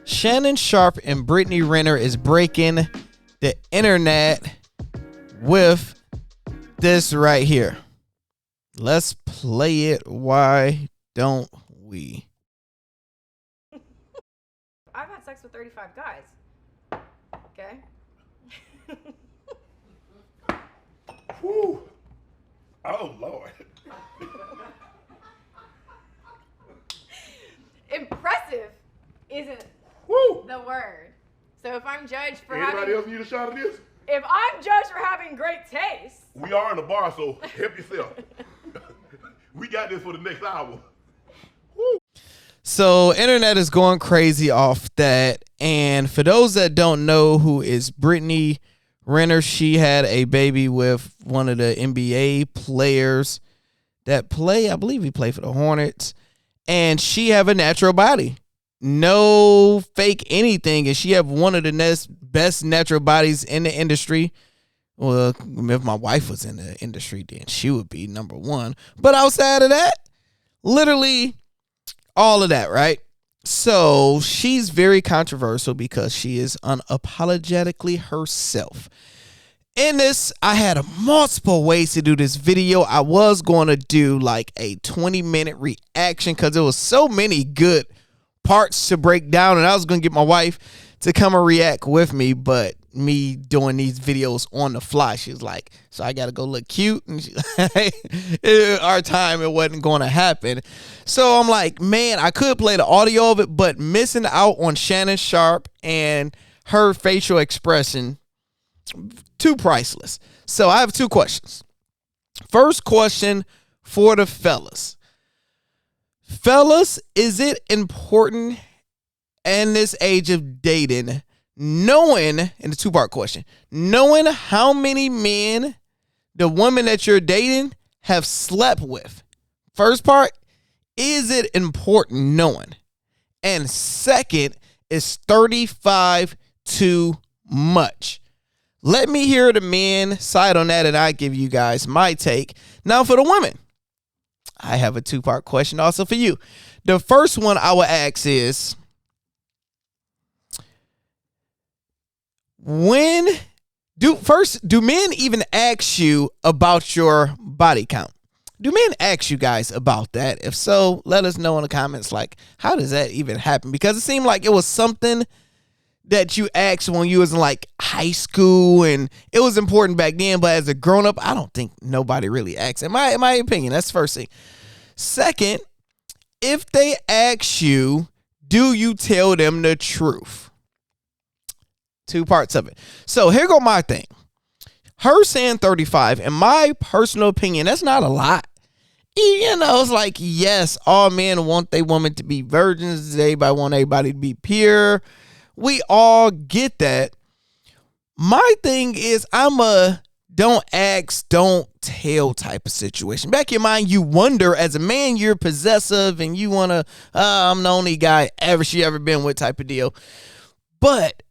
Shannon Sharpe and Brittany Renner is breaking the internet with this right here. Let's play it. Why don't we? I've had sex with 35 guys. Okay? Whew. Oh, Lord. Impressive isn't Woo. the word. So if I'm judged for Anybody else need a shot of this? if I'm judged for having great taste. We are in a bar, so help yourself. We got this for the next hour. Woo. So internet is going crazy off that. And for those that don't know who is Brittany Renner, she had a baby with one of the NBA players that play, I believe he played for the Hornets. And she have a natural body. No fake anything. And she have one of the best natural bodies in the industry. Well, if my wife was in the industry, then she would be number one. But outside of that, literally all of that, right? So she's very controversial because she is unapologetically herself. In this, I had multiple ways to do this video. I was going to do like a 20-minute reaction because there was so many good parts to break down, and I was going to get my wife to come and react with me, but me doing these videos on the fly, she was like, so I got to go look cute, and our time, it wasn't going to happen. So I'm like, man, I could play the audio of it, but missing out on Shannon Sharpe and her facial expression, too priceless. So I have two questions. First question for the fellas. Fellas, is it important in this age of dating, knowing, and the two-part question, knowing how many men the women that you're dating have slept with? First part, is it important knowing? And second, is 35 too much? Let me hear the men side on that, and I give you guys my take. Now for the women, I have a two-part question also for you. The first one I will ask is, do men even ask you about your body count? Do men ask you guys about that? If so, let us know in the comments, like, how does that even happen? Because it seemed like it was something that you asked when you was in like high school, and it was important back then, but as a grown-up, I don't think nobody really asks. In my opinion, that's the first thing. Second, if they ask you, do you tell them the truth? Two parts of it. So here go my thing. Her saying 35, in my personal opinion, that's not a lot. You know, it's like, yes, all men want their woman to be virgins. Everybody want everybody to be pure. We all get that. My thing is, I'm a don't ask, don't tell type of situation. Back in your mind, you wonder, as a man, you're possessive and you want to, I'm the only guy she ever been with type of deal. But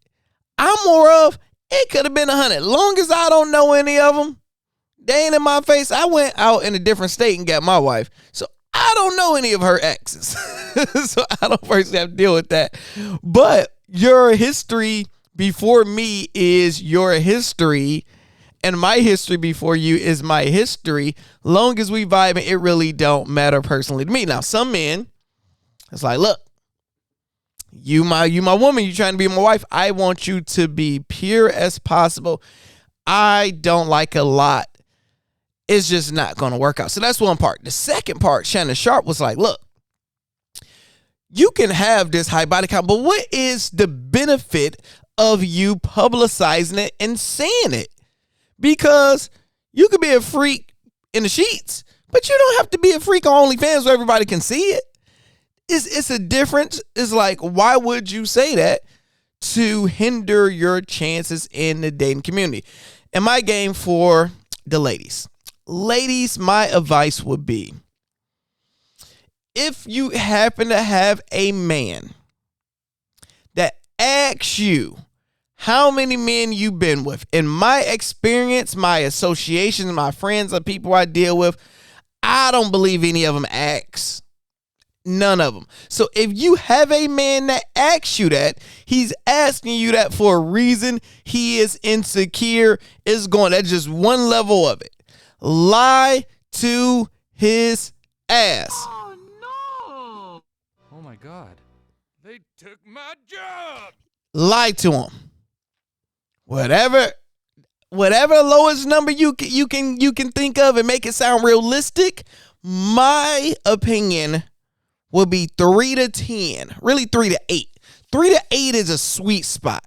I'm more of, it could have been 100. Long as I don't know any of them, they ain't in my face. I went out in a different state and got my wife. So I don't know any of her exes. So I don't personally have to deal with that. But your history before me is your history, and my history before you is my history. Long as we vibe, it really don't matter personally to me. Now, some men, it's like, look, you my woman, you trying to be my wife. I want you to be pure as possible. I don't like a lot. It's just not going to work out. So that's one part. The second part, Shannon Sharpe was like, look, you can have this high body count, but what is the benefit of you publicizing it and saying it? Because you could be a freak in the sheets, but you don't have to be a freak on OnlyFans where everybody can see it. It's a difference. It's like, why would you say that to hinder your chances in the dating community? And my game for the ladies. Ladies, my advice would be, if you happen to have a man that asks you how many men you've been with, in my experience, my associations, my friends, the people I deal with, I don't believe any of them ask. None of them. So if you have a man that asks you that, he's asking you that for a reason. He is insecure. That's just one level of it. Lie to his ass. Oh no! Oh my God. They took my job. Lie to him. Whatever lowest number you can think of and make it sound realistic, my opinion will be 3 to 10. Really 3 to 8. 3 to 8 is a sweet spot.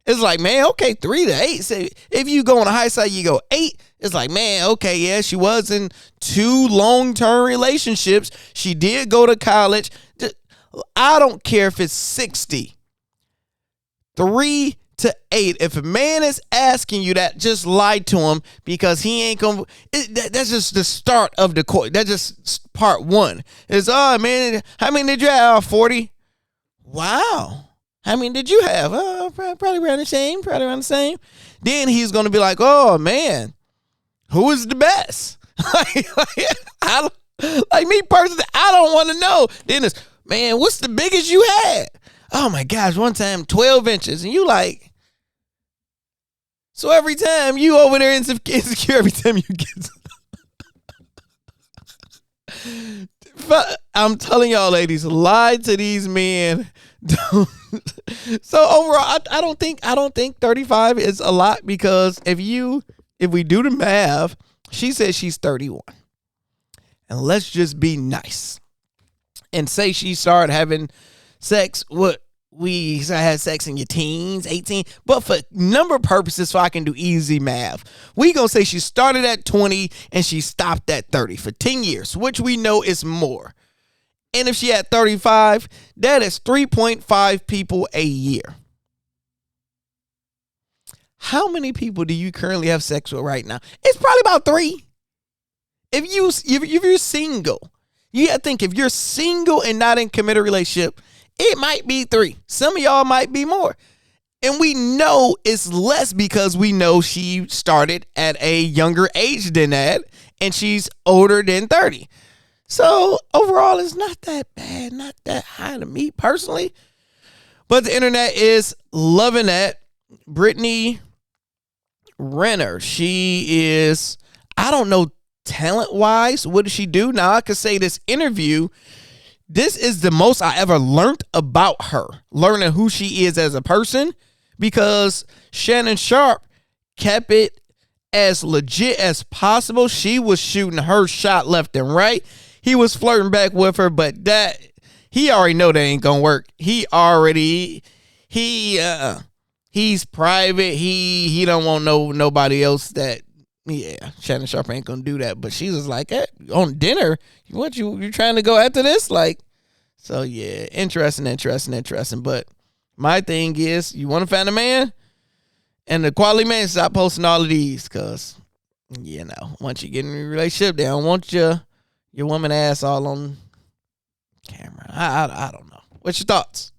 It's like, man, okay, 3 to 8. So if you go on the high side, you go 8. It's like, man, okay, yeah, she was in 2 long-term relationships. She did go to college. I don't care if it's 60. 3 to 8. If a man is asking you that, just lie to him, because he ain't gonna. That's just the start of the court. That's just part 1. It's, oh man, how many did you have? 40. Wow. How many did you have? Probably around the same. Then he's gonna be like, oh man, who is the best? Like me personally, I don't want to know. Then it's, man, what's the biggest you had? Oh my gosh, one time 12 inches, and you like. So every time you over there insecure, every time you get. I'm telling y'all, ladies, lie to these men. So overall, I don't think 35 is a lot, because if we do the math, she says she's 31, and let's just be nice and say she started having sex. We had sex in your teens, 18, but for number purposes, so I can do easy math, we gonna say she started at 20 and she stopped at 30 for 10 years, which we know is more. And if she had 35, that is 3.5 people a year. How many people do you currently have sex with right now? It's probably about 3. If you're single, you gotta think, if you're single and not in a committed relationship, it might be 3. Some of y'all might be more. And we know it's less because we know she started at a younger age than that, and she's older than 30. So overall, it's not that bad, not that high to me personally. But the internet is loving that. Brittany Renner, she is, I don't know, talent-wise, what does she do? Now, I could say this interview, this is the most I ever learned about her, learning who she is as a person, because Shannon Sharpe kept it as legit as possible. She was shooting her shot left and right. He was flirting back with her, but he already know that ain't gonna work. He's private. He don't want nobody else that. Yeah, Shannon Sharpe ain't gonna do that. But she was like, hey, on dinner, what you trying to go after this? Like, so yeah, interesting. But my thing is, you want to find a man, and the quality man, stop posting all of these, because, you know, once you get in a relationship, they don't want your woman ass all on camera. I don't know. What's your thoughts?